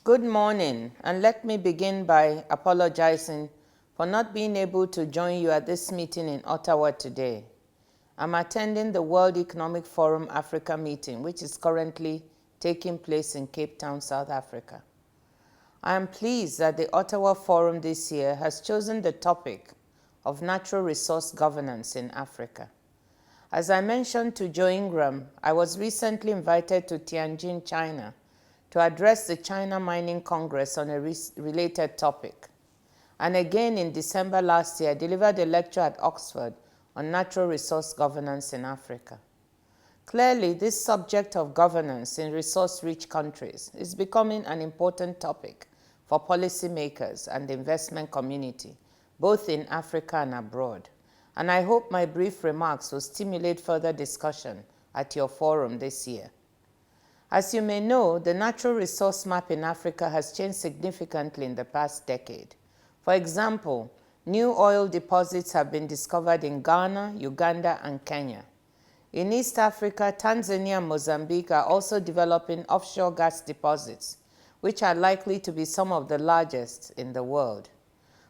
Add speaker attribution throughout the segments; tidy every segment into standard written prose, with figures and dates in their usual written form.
Speaker 1: Good morning, and let me begin by apologizing for not being able to join you at this meeting in Ottawa today. I'm attending the World Economic Forum Africa meeting, which is currently taking place in Cape Town, South Africa. I am pleased that the Ottawa Forum this year has chosen the topic of natural resource governance in Africa. As I mentioned to Joe Ingram, I was recently invited to Tianjin, China, to address the China Mining Congress on a related topic. And again in December last year, I delivered a lecture at Oxford on natural resource governance in Africa. Clearly, this subject of governance in resource-rich countries is becoming an important topic for policymakers and the investment community, both in Africa and abroad. And I hope my brief remarks will stimulate further discussion at your forum this year. As you may know, the natural resource map in Africa has changed significantly in the past decade. For example, new oil deposits have been discovered in Ghana, Uganda, and Kenya. In East Africa, Tanzania and Mozambique are also developing offshore gas deposits, which are likely to be some of the largest in the world.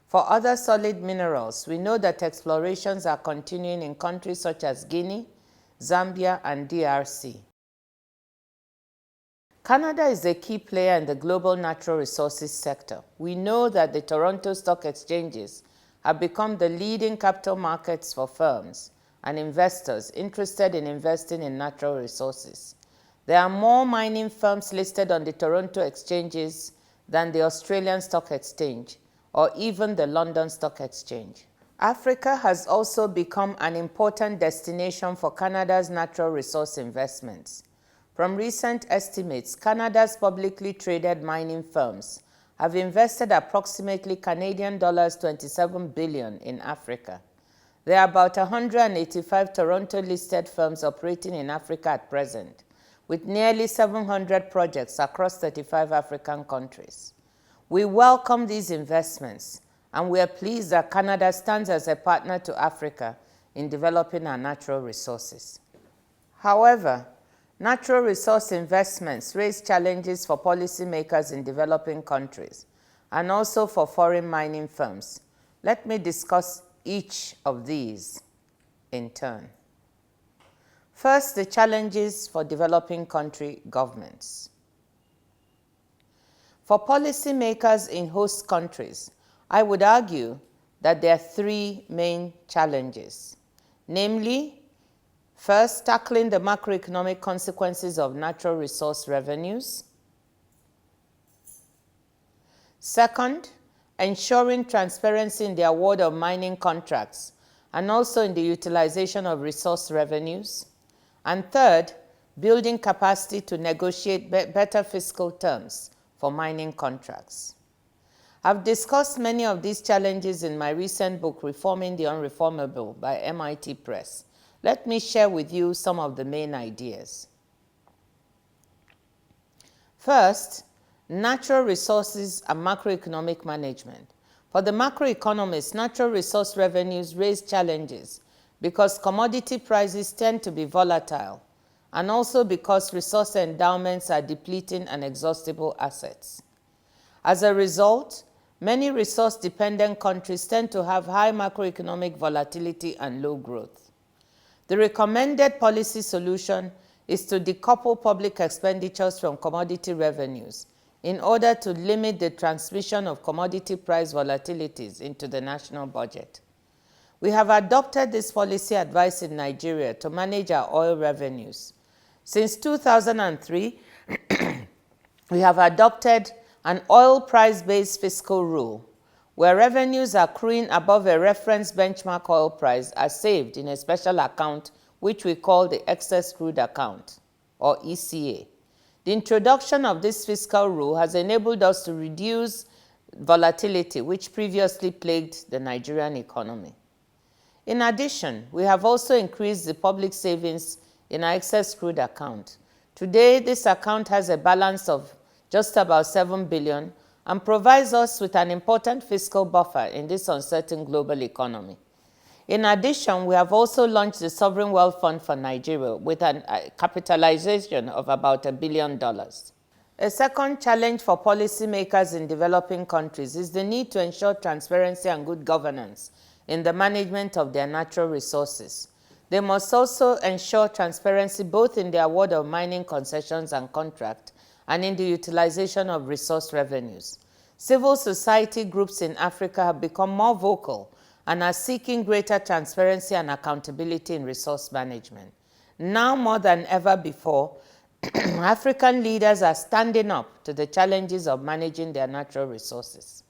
Speaker 1: For other solid minerals, we know that explorations are continuing in countries such as Guinea, Zambia, and DRC. Canada is a key player in the global natural resources sector. We know that the Toronto Stock Exchanges have become the leading capital markets for firms and investors interested in investing in natural resources. There are more mining firms listed on the Toronto Exchanges than the Australian Stock Exchange or even the London Stock Exchange. Africa has also become an important destination for Canada's natural resource investments. From recent estimates, Canada's publicly traded mining firms have invested approximately Canadian dollars 27 billion in Africa. There are about 185 Toronto-listed firms operating in Africa at present, with nearly 700 projects across 35 African countries. We welcome these investments, and we are pleased that Canada stands as a partner to Africa in developing our natural resources. However, natural resource investments raise challenges for policymakers in developing countries and also for foreign mining firms. Let me discuss each of these in turn. First, the challenges for developing country governments. For policymakers in host countries, I would argue that there are three main challenges, namely, first, tackling the macroeconomic consequences of natural resource revenues. Second, ensuring transparency in the award of mining contracts and also in the utilization of resource revenues. And third, building capacity to negotiate better fiscal terms for mining contracts. I've discussed many of these challenges in my recent book, Reforming the Unreformable by MIT Press. Let me share with you some of the main ideas. First, natural resources and macroeconomic management. For the macroeconomists, natural resource revenues raise challenges because commodity prices tend to be volatile and also because resource endowments are depleting and inexhaustible assets. As a result, many resource-dependent countries tend to have high macroeconomic volatility and low growth. The recommended policy solution is to decouple public expenditures from commodity revenues in order to limit the transmission of commodity price volatilities into the national budget. We have adopted this policy advice in Nigeria to manage our oil revenues. Since 2003, we have adopted an oil price-based fiscal rule where revenues accruing above a reference benchmark oil price are saved in a special account which we call the excess crude account, or ECA. The introduction of this fiscal rule has enabled us to reduce volatility which previously plagued the Nigerian economy. In addition, we have also increased the public savings in our excess crude account. Today, this account has a balance of just about 7 billion and provides us with an important fiscal buffer in this uncertain global economy. In addition, we have also launched the Sovereign Wealth Fund for Nigeria with a capitalization of about $1 billion. A second challenge for policymakers in developing countries is the need to ensure transparency and good governance in the management of their natural resources. They must also ensure transparency both in the award of mining concessions and contracts and in the utilization of resource revenues. Civil society groups in Africa have become more vocal and are seeking greater transparency and accountability in resource management. Now more than ever before, African leaders are standing up to the challenges of managing their natural resources.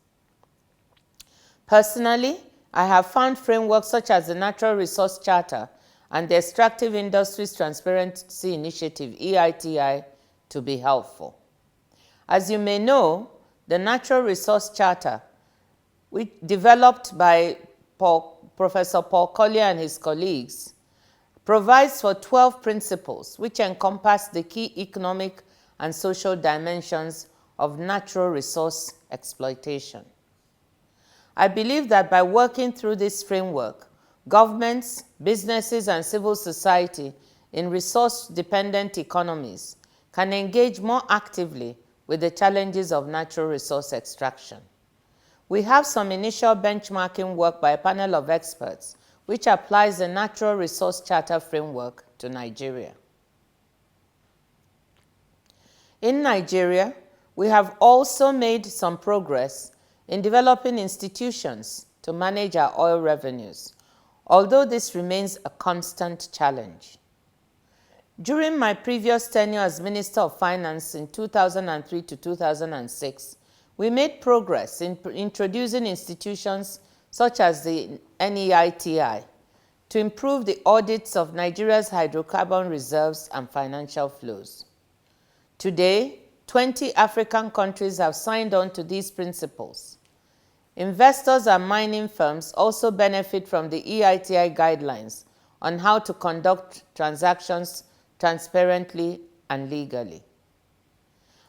Speaker 1: Personally, I have found frameworks such as the Natural Resource Charter and the Extractive Industries Transparency Initiative, EITI, to be helpful. As you may know, the Natural Resource Charter, which developed by Professor Paul Collier and his colleagues, provides for 12 principles which encompass the key economic and social dimensions of natural resource exploitation. I believe that by working through this framework, governments, businesses, and civil society in resource-dependent economies can engage more actively with the challenges of natural resource extraction. We have some initial benchmarking work by a panel of experts which applies the Natural Resource Charter framework to Nigeria. In Nigeria, we have also made some progress in developing institutions to manage our oil revenues, although this remains a constant challenge. During my previous tenure as Minister of Finance in 2003 to 2006, we made progress in introducing institutions such as the NEITI to improve the audits of Nigeria's hydrocarbon reserves and financial flows. Today, 20 African countries have signed on to these principles. Investors and mining firms also benefit from the EITI guidelines on how to conduct transactions transparently and legally.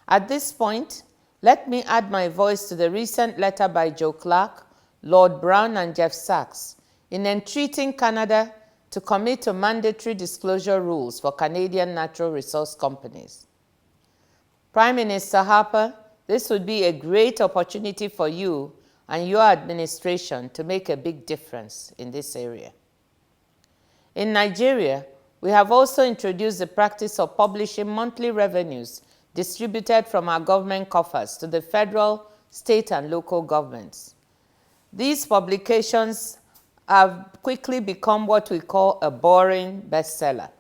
Speaker 1: At this point, let me add my voice to the recent letter by Joe Clark, Lord Brown, and Jeff Sachs in entreating Canada to commit to mandatory disclosure rules for Canadian natural resource companies. Prime Minister Harper, this would be a great opportunity for you and your administration to make a big difference in this area. In Nigeria, we have also introduced the practice of publishing monthly revenues distributed from our government coffers to the federal, state, and local governments. These publications have quickly become what we call a boring bestseller,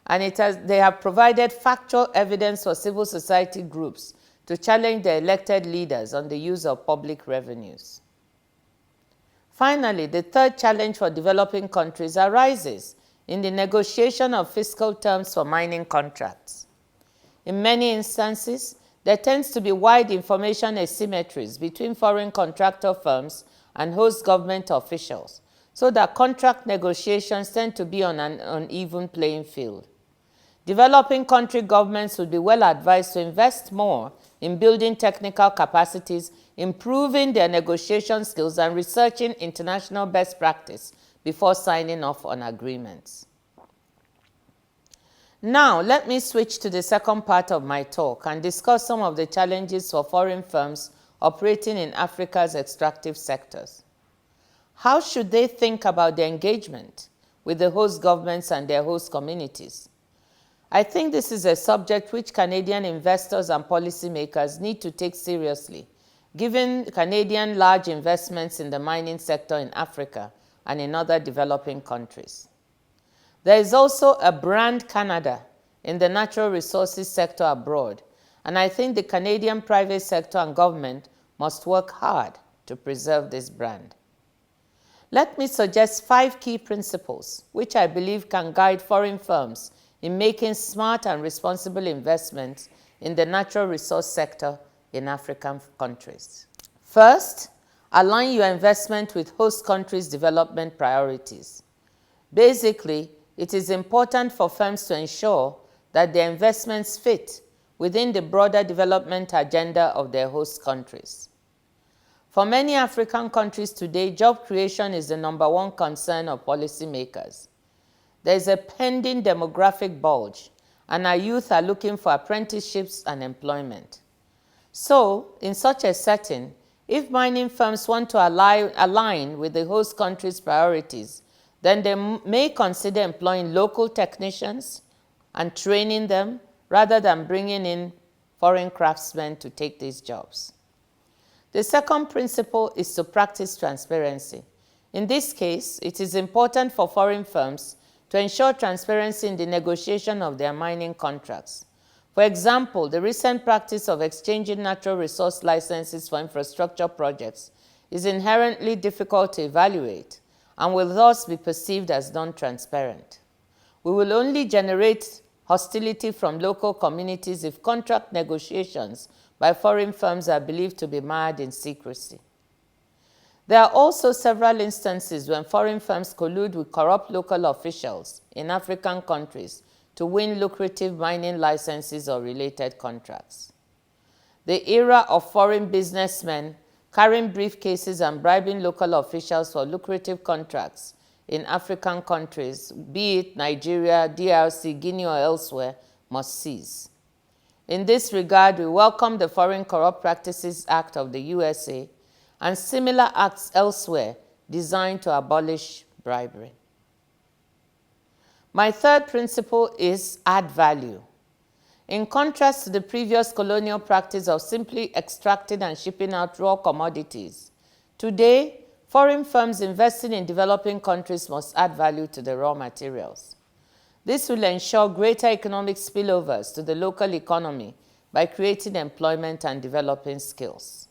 Speaker 1: and they have provided factual evidence for civil society groups to challenge their elected leaders on the use of public revenues. Finally, the third challenge for developing countries arises in the negotiation of fiscal terms for mining contracts. In many instances, there tends to be wide information asymmetries between foreign contractor firms and host government officials, so that contract negotiations tend to be on an uneven playing field. Developing country governments would be well advised to invest more in building technical capacities, improving their negotiation skills, and researching international best practice before signing off on agreements. Now, let me switch to the second part of my talk and discuss some of the challenges for foreign firms operating in Africa's extractive sectors. How should they think about their engagement with the host governments and their host communities? I think this is a subject which Canadian investors and policymakers need to take seriously, given Canadian large investments in the mining sector in Africa and in other developing countries. There is also a brand Canada in the natural resources sector abroad, and I think the Canadian private sector and government must work hard to preserve this brand. Let me suggest 5 key principles which I believe can guide foreign firms in making smart and responsible investments in the natural resource sector in African countries. First, align your investment with host countries' development priorities. Basically, it is important for firms to ensure that their investments fit within the broader development agenda of their host countries. For many African countries today, job creation is the #1 concern of policymakers. There is a pending demographic bulge, and our youth are looking for apprenticeships and employment. So, in such a setting, if mining firms want to align with the host country's priorities, then they may consider employing local technicians and training them rather than bringing in foreign craftsmen to take these jobs. The second principle is to practice transparency. In this case, it is important for foreign firms to ensure transparency in the negotiation of their mining contracts. For example, the recent practice of exchanging natural resource licenses for infrastructure projects is inherently difficult to evaluate and will thus be perceived as non-transparent. We will only generate hostility from local communities if contract negotiations by foreign firms are believed to be mired in secrecy. There are also several instances when foreign firms collude with corrupt local officials in African countries to win lucrative mining licenses or related contracts. The era of foreign businessmen carrying briefcases and bribing local officials for lucrative contracts in African countries, be it Nigeria, DRC, Guinea, or elsewhere, must cease. In this regard, we welcome the Foreign Corrupt Practices Act of the USA and similar acts elsewhere designed to abolish bribery. My third principle is add value. In contrast to the previous colonial practice of simply extracting and shipping out raw commodities, today, foreign firms investing in developing countries must add value to the raw materials. This will ensure greater economic spillovers to the local economy by creating employment and developing skills.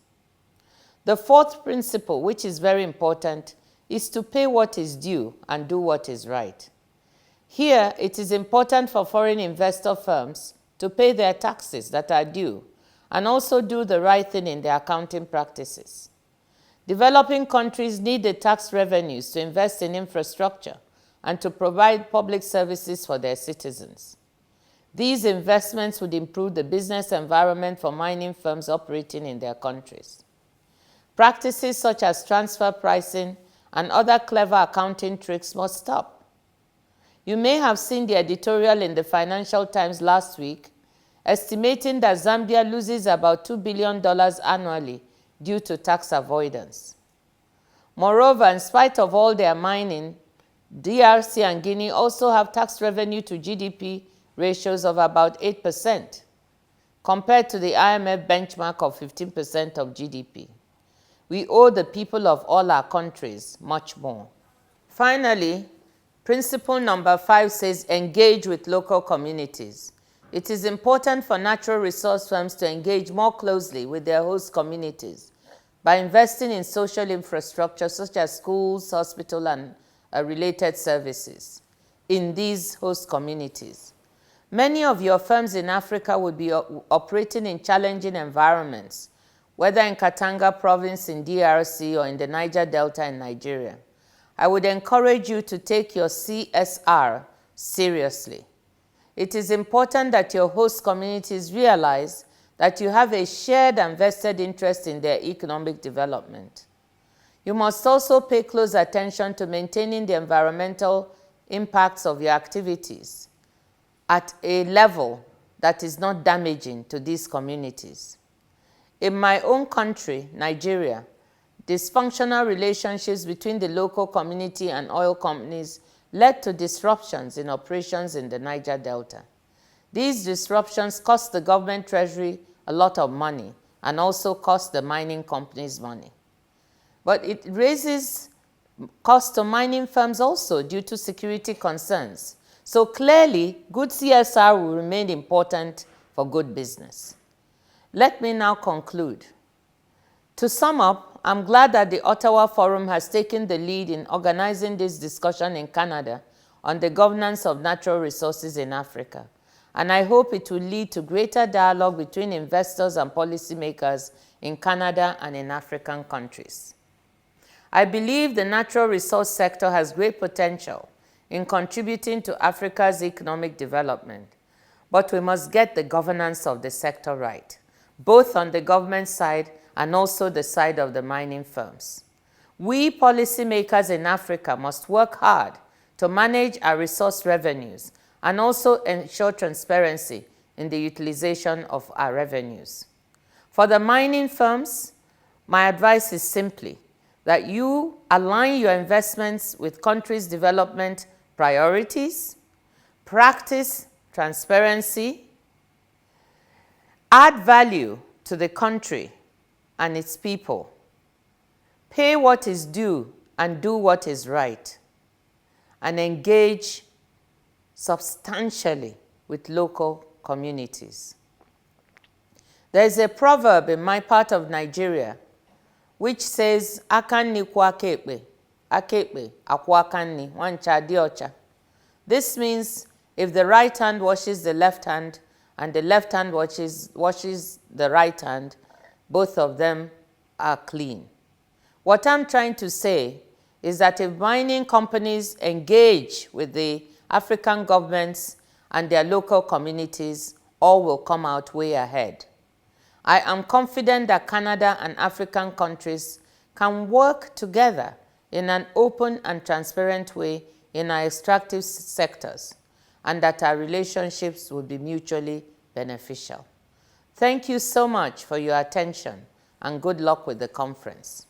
Speaker 1: The fourth principle, which is very important, is to pay what is due and do what is right. Here, it is important for foreign investor firms to pay their taxes that are due and also do the right thing in their accounting practices. Developing countries need the tax revenues to invest in infrastructure and to provide public services for their citizens. These investments would improve the business environment for mining firms operating in their countries. Practices such as transfer pricing and other clever accounting tricks must stop. You may have seen the editorial in the Financial Times last week estimating that Zambia loses about $2 billion annually due to tax avoidance. Moreover, in spite of all their mining, DRC and Guinea also have tax revenue to GDP ratios of about 8%, compared to the IMF benchmark of 15% of GDP. We owe the people of all our countries much more. Finally, principle number 5 says engage with local communities. It is important for natural resource firms to engage more closely with their host communities by investing in social infrastructure such as schools, hospitals, and related services in these host communities. Many of your firms in Africa would be operating in challenging environments, whether in Katanga province in DRC or in the Niger Delta in Nigeria. I would encourage you to take your CSR seriously. It is important that your host communities realize that you have a shared and vested interest in their economic development. You must also pay close attention to maintaining the environmental impacts of your activities at a level that is not damaging to these communities. In my own country, Nigeria, dysfunctional relationships between the local community and oil companies led to disruptions in operations in the Niger Delta. These disruptions cost the government treasury a lot of money and also cost the mining companies money. But it raises costs to mining firms also due to security concerns. So clearly, good CSR will remain important for good business. Let me now conclude. To sum up, I'm glad that the Ottawa Forum has taken the lead in organizing this discussion in Canada on the governance of natural resources in Africa, and I hope it will lead to greater dialogue between investors and policymakers in Canada and in African countries. I believe the natural resource sector has great potential in contributing to Africa's economic development, but we must get the governance of the sector right, both on the government side and also the side of the mining firms. We policymakers in Africa must work hard to manage our resource revenues and also ensure transparency in the utilization of our revenues. For the mining firms, my advice is simply that you align your investments with countries' development priorities, practice transparency, add value to the country and its people, pay what is due and do what is right, and engage substantially with local communities. There is a proverb in my part of Nigeria which says, "Akanni kwa akekpe, akekpe akwa akanni, wancha di ocha." This means if the right hand washes the left hand and the left hand washes the right hand, both of them are clean. What I'm trying to say is that if mining companies engage with the African governments and their local communities, all will come out way ahead. I am confident that Canada and African countries can work together in an open and transparent way in our extractive sectors, and that our relationships will be mutually beneficial. Thank you so much for your attention, and good luck with the conference.